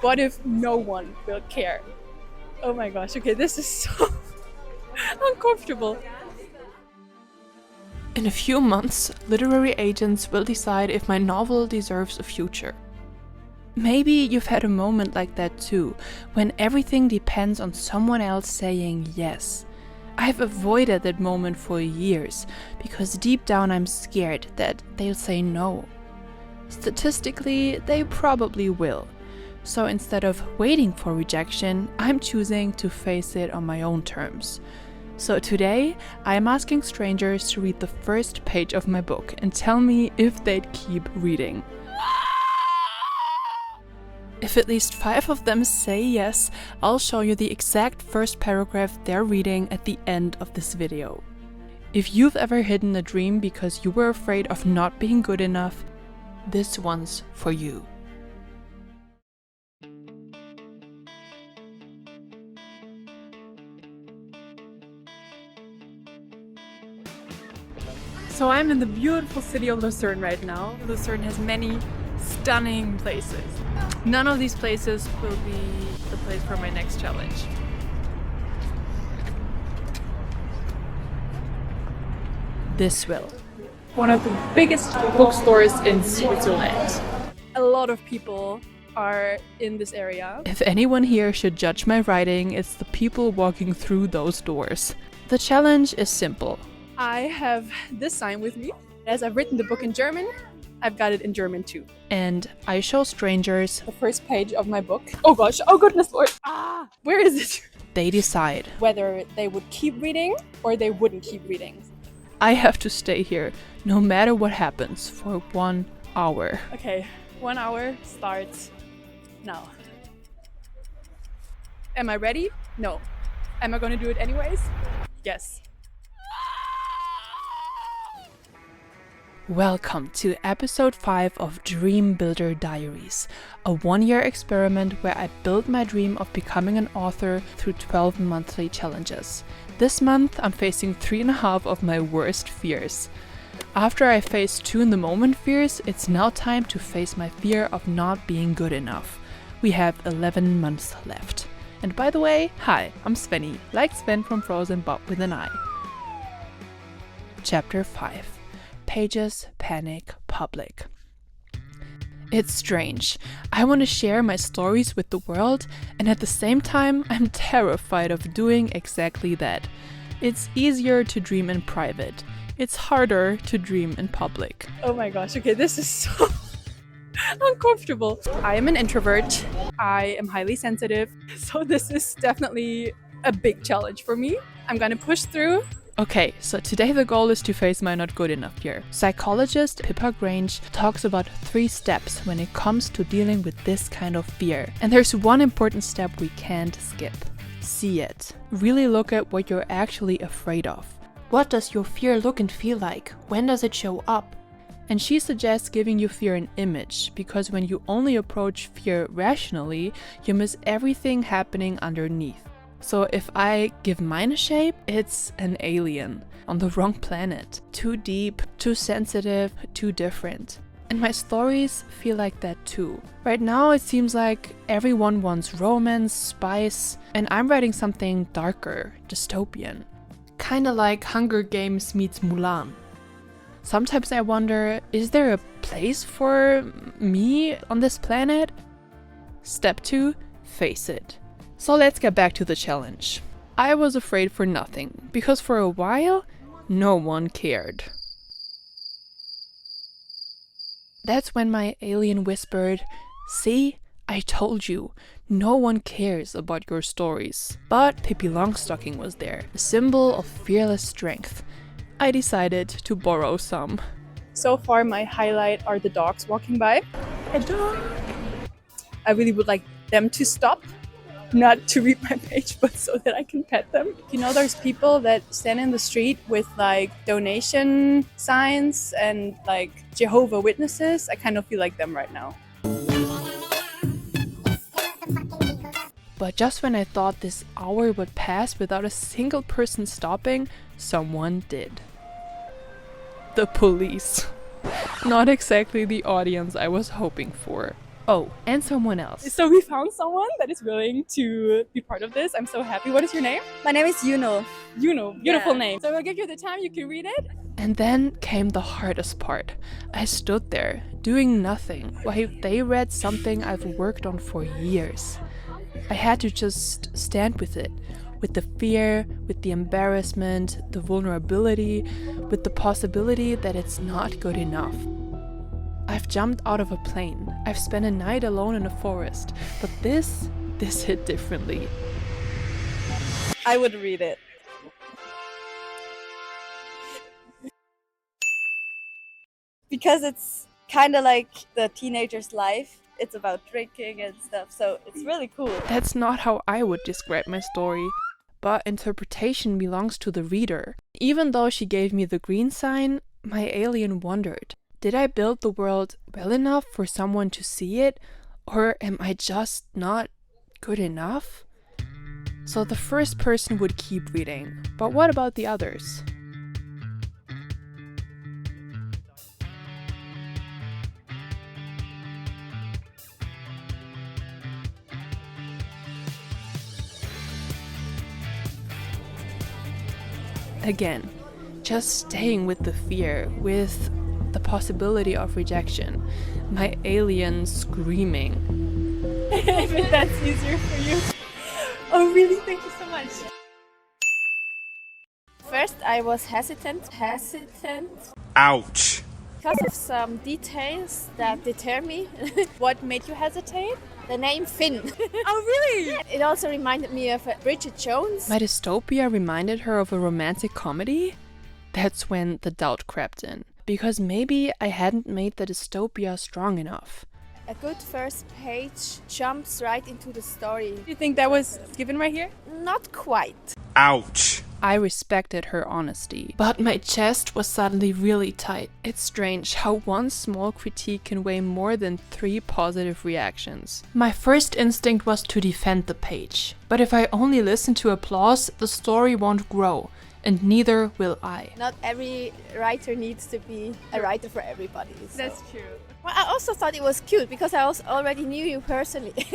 What if no one will care? Oh my gosh, okay, this is so uncomfortable. In a few months, literary agents will decide if my novel deserves a future. Maybe you've had a moment like that too, when everything depends on someone else saying yes. I've avoided that moment for years, because deep down I'm scared that they'll say no. Statistically, they probably will. So instead of waiting for rejection, I'm choosing to face it on my own terms. So today, I am asking strangers to read the first page of my book and tell me if they'd keep reading. If at least 5 of them say yes, I'll show you the exact first paragraph they're reading at the end of this video. If you've ever hidden a dream because you were afraid of not being good enough, this one's for you. So I'm in the beautiful city of Lucerne right now. Lucerne has many stunning places. None of these places will be the place for my next challenge. This will. One of the biggest bookstores in Switzerland. A lot of people are in this area. If anyone here should judge my writing, it's the people walking through those doors. The challenge is simple. I have this sign with me. As I've written the book in German, I've got it in German too. And I show strangers The first page of my book. Oh gosh, oh goodness Lord. Where is it? they decide. Whether they would keep reading or they wouldn't keep reading. I have to stay here, no matter what happens, for 1 hour. Okay, 1 hour starts now. Am I ready? No. Am I gonna do it anyways? Yes. Welcome to episode 5 of Dreambuilder Diaries, a 1-year experiment where I built my dream of becoming an author through 12 monthly challenges. This month I'm facing 3.5 of my worst fears. After I faced 2 in the moment fears, it's now time to face my fear of not being good enough. We have 11 months left. And by the way, hi, I'm Svenny, like Sven from Frozen but with an I. Chapter 5. Pages, Panic, Public. It's strange. I want to share my stories with the world, and at the same time, I'm terrified of doing exactly that. It's easier to dream in private. It's harder to dream in public. Oh my gosh, okay, this is so uncomfortable. I am an introvert. I am highly sensitive. So this is definitely a big challenge for me. I'm gonna push through. Okay, so today the goal is to face my not good enough fear. Psychologist Pippa Grange talks about 3 steps when it comes to dealing with this kind of fear. And there's one important step we can't skip. See it. Really look at what you're actually afraid of. What does your fear look and feel like? When does it show up? And she suggests giving your fear an image, because when you only approach fear rationally, you miss everything happening underneath. So if I give mine a shape, it's an alien on the wrong planet. Too deep, too sensitive, too different. And my stories feel like that too. Right now it seems like everyone wants romance, spice, and I'm writing something darker, dystopian. Kinda like Hunger Games meets Mulan. Sometimes I wonder, is there a place for me on this planet? Step 2, face it. So let's get back to the challenge. I was afraid for nothing, because for a while, no one cared. That's when my alien whispered, "See, I told you, no one cares about your stories." But Pippi Longstocking was there, a symbol of fearless strength. I decided to borrow some. So far my highlight are the dogs walking by. I really would like them to stop. Not to read my page, but so that I can pet them. You know, there's people that stand in the street with like donation signs and like Jehovah's Witnesses. I kind of feel like them right now. But just when I thought this hour would pass without a single person stopping, someone did. The police. Not exactly the audience I was hoping for. Oh, and someone else. So we found someone that is willing to be part of this. I'm so happy. What is your name? My name is Yuno. Yuno. Beautiful Yeah. name. So I'll give you the time. You can read it. And then came the hardest part. I stood there, doing nothing, while they read something I've worked on for years. I had to just stand with it, with the fear, with the embarrassment, the vulnerability, with the possibility that it's not good enough. I've jumped out of a plane. I've spent a night alone in a forest. But this hit differently. I would read it. Because it's kind of like the teenager's life. It's about drinking and stuff, so it's really cool. That's not how I would describe my story. But interpretation belongs to the reader. Even though she gave me the green sign, my alien wondered. Did I build the world well enough for someone to see it? Or am I just not good enough? So the first person would keep reading. But what about the others? Again, just staying with the fear, with the possibility of rejection. My alien screaming. If that's easier for you. Oh, really? Thank you so much. First, I was hesitant Ouch. because of some details that deter me. What made you hesitate? The name Finn. Oh, really? It also reminded me of Bridget Jones. My dystopia reminded her of a romantic comedy? That's when the doubt crept in. Because maybe I hadn't made the dystopia strong enough. A good first page jumps right into the story. Do you think that was given right here? Not quite. Ouch. I respected her honesty, but my chest was suddenly really tight. It's strange how one small critique can weigh more than 3 positive reactions. My first instinct was to defend the page, but if I only listen to applause, the story won't grow, and neither will I. Not every writer needs to be a writer for everybody. So. That's true. Well, I also thought it was cute because I already knew you personally.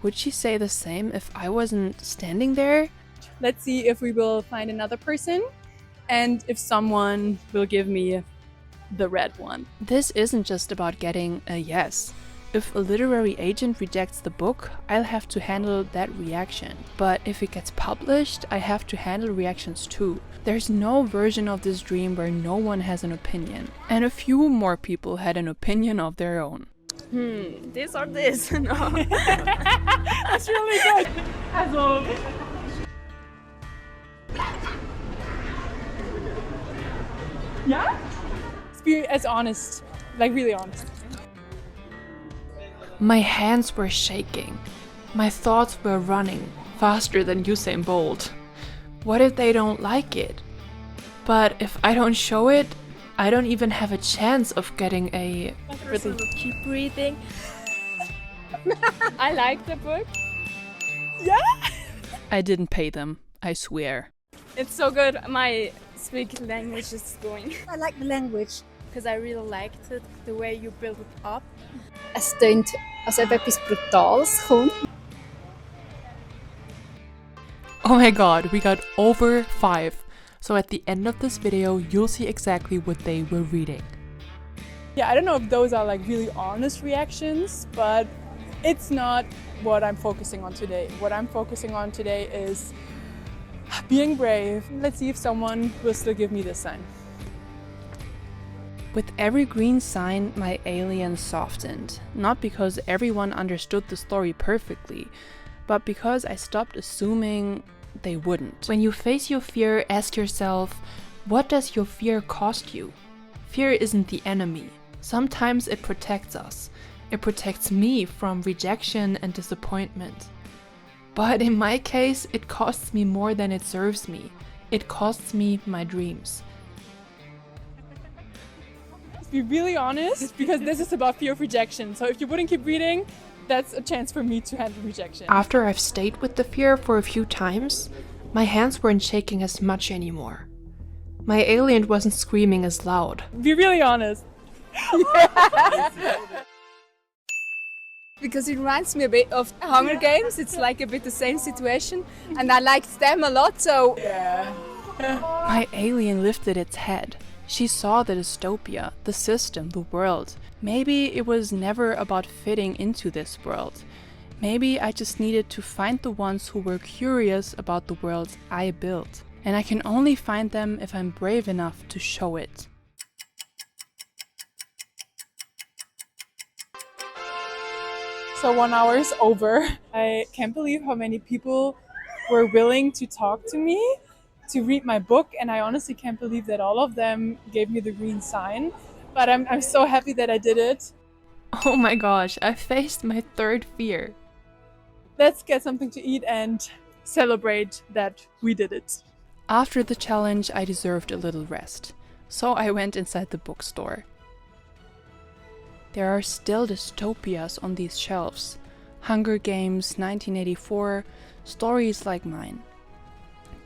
Would she say the same if I wasn't standing there? Let's see if we will find another person and if someone will give me the red one. This isn't just about getting a yes. If a literary agent rejects the book, I'll have to handle that reaction. But if it gets published, I have to handle reactions too. There's no version of this dream where no one has an opinion. And a few more people had an opinion of their own. This or this? No. That's really good. Also. Yeah? Be as honest, like really honest. My hands were shaking. My thoughts were running faster than Usain Bolt. What if they don't like it? But if I don't show it, I don't even have a chance of getting a really... Keep breathing. I like the book. Yeah? I didn't pay them, I swear. It's so good. My speak language is going. I like the language. Because I really liked it, the way you build it up. Es tönt, als ob etwas Brutales kommt. Oh my god, we got over 5. So at the end of this video, you'll see exactly what they were reading. Yeah, I don't know if those are like really honest reactions, but it's not what I'm focusing on today. What I'm focusing on today is being brave. Let's see if someone will still give me this sign. With every green sign, my alien softened. Not because everyone understood the story perfectly, but because I stopped assuming they wouldn't. When you face your fear, ask yourself, what does your fear cost you? Fear isn't the enemy. Sometimes it protects us. It protects me from rejection and disappointment. But in my case, it costs me more than it serves me. It costs me my dreams. Be really honest, because this is about fear of rejection. So if you wouldn't keep reading, that's a chance for me to handle rejection. After I've stayed with the fear for a few times, my hands weren't shaking as much anymore. My alien wasn't screaming as loud. Be really honest. because it reminds me a bit of Hunger Games. It's like a bit the same situation, and I liked them a lot, so... Yeah. My alien lifted its head. She saw the dystopia, the system, the world. Maybe it was never about fitting into this world. Maybe I just needed to find the ones who were curious about the world I built. And I can only find them if I'm brave enough to show it. So 1 hour is over. I can't believe how many people were willing to talk to me, to read my book, and I honestly can't believe that all of them gave me the green sign. But I'm so happy that I did it. Oh my gosh, I faced my third fear. Let's get something to eat and celebrate that we did it. After the challenge, I deserved a little rest. So I went inside the bookstore. There are still dystopias on these shelves. Hunger Games, 1984, stories like mine.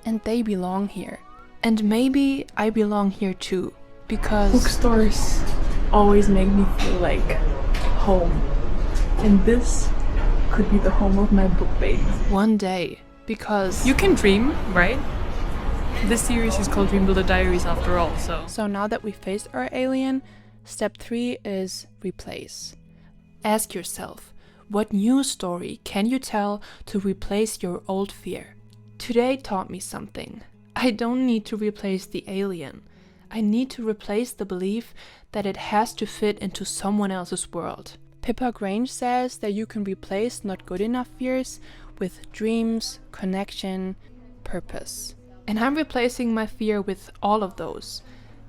And they belong here. And maybe I belong here too, because Bookstores always make me feel like home. And this could be the home of my book baby. one day, because You can dream, right? This series is called Dreambuilder Diaries after all, so... So now that we faced our alien, step 3 is replace. Ask yourself, what new story can you tell to replace your old fear? Today taught me something. I don't need to replace the alien. I need to replace the belief that it has to fit into someone else's world. Pippa Grange says that you can replace not good enough fears with dreams, connection, purpose. And I'm replacing my fear with all of those.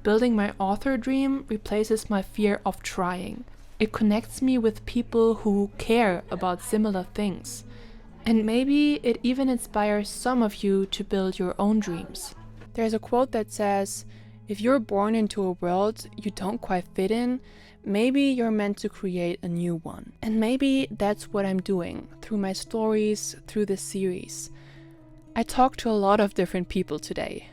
Building my author dream replaces my fear of trying. It connects me with people who care about similar things. And maybe it even inspires some of you to build your own dreams. There's a quote that says, if you're born into a world you don't quite fit in, maybe you're meant to create a new one. And maybe that's what I'm doing through my stories, through this series. I talked to a lot of different people today,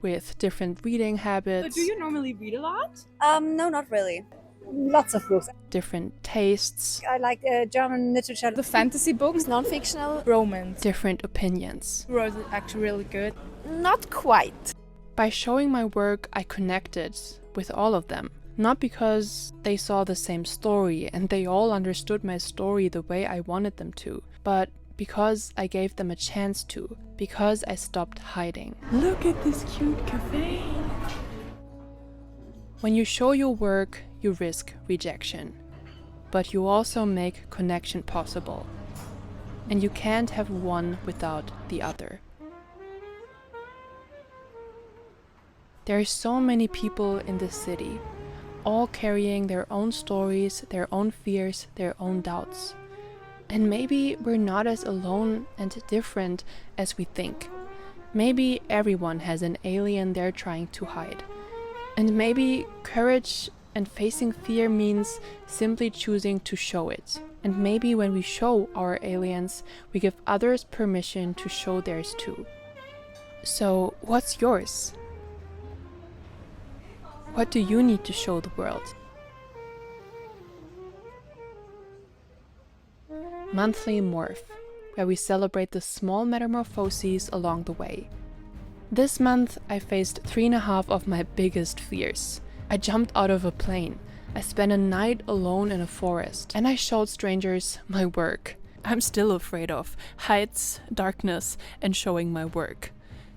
with different reading habits. So do you normally read a lot? No, not really. Lots of books. Different tastes, I like German literature. The fantasy books, non-fictional, romance. different opinions. Was actually really good. Not quite. By showing my work, I connected with all of them. Not because they saw the same story and they all understood my story the way I wanted them to, but because I gave them a chance to, because I stopped hiding. Look at this cute cafe. When you show your work, you risk rejection, but you also make connection possible. And you can't have one without the other. There are so many people in this city, all carrying their own stories, their own fears, their own doubts. And maybe we're not as alone and different as we think. Maybe everyone has an alien they're trying to hide. And maybe courage and facing fear means simply choosing to show it. And maybe when we show our aliens, we give others permission to show theirs too. So, what's yours? What do you need to show the world? Monthly Morph, where we celebrate the small metamorphoses along the way. This month, I faced 3.5 of my biggest fears. I jumped out of a plane. I spent a night alone in a forest, and I showed strangers my work. I'm still afraid of heights, darkness, and showing my work.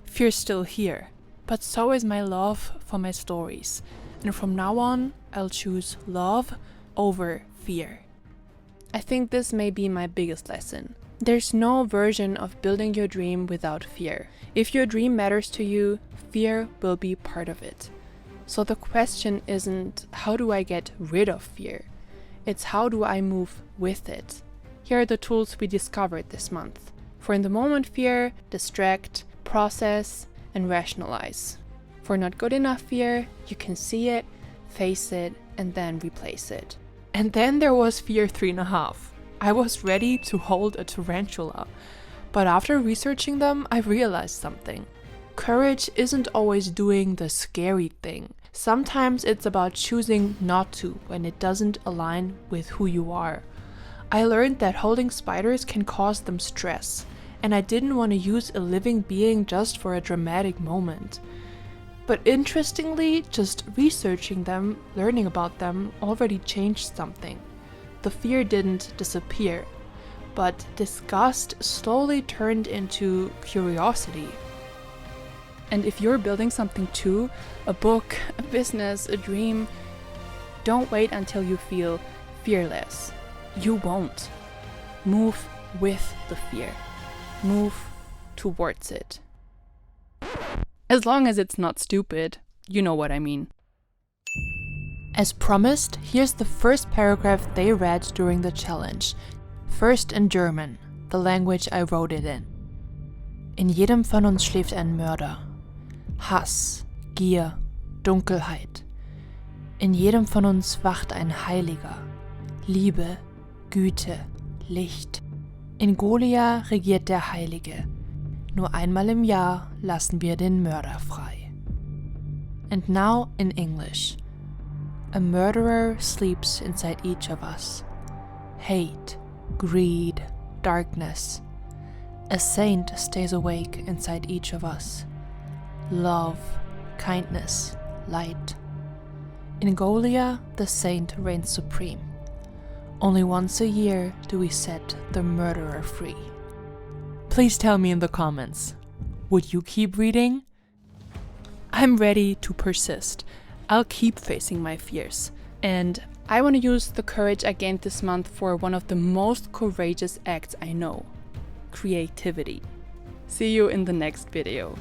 Fear's still here, but so is my love for my stories. And from now on, I'll choose love over fear. I think this may be my biggest lesson. There's no version of building your dream without fear. If your dream matters to you, fear will be part of it. So the question isn't how do I get rid of fear? It's how do I move with it? Here are the tools we discovered this month. For in the moment fear, distract, process, and rationalize. For not good enough fear, you can see it, face it, and then replace it. And then there was fear 3.5. I was ready to hold a tarantula, but after researching them, I realized something. Courage isn't always doing the scary thing. Sometimes it's about choosing not to when it doesn't align with who you are. I learned that holding spiders can cause them stress, and I didn't want to use a living being just for a dramatic moment. But interestingly, just researching them, learning about them, already changed something. The fear didn't disappear, but disgust slowly turned into curiosity. And if you're building something too, a book, a business, a dream, don't wait until you feel fearless. You won't. Move with the fear. Move towards it. As long as it's not stupid, you know what I mean. As promised, here's the first paragraph they read during the challenge. First in German, the language I wrote it in. In jedem von uns schläft ein Mörder. Hass, Gier, Dunkelheit. In jedem von uns wacht ein Heiliger. Liebe, Güte, Licht. In Golia regiert der Heilige. Nur einmal im Jahr lassen wir den Mörder frei. And now in English. A murderer sleeps inside each of us. Hate, greed, darkness. A saint stays awake inside each of us. Love, kindness, light. In Golia, the saint reigns supreme. Only once a year do we set the murderer free. Please tell me in the comments, would you keep reading? I'm ready to persist. I'll keep facing my fears. And I want to use the courage I gained this month for one of the most courageous acts I know: creativity. See you in the next video.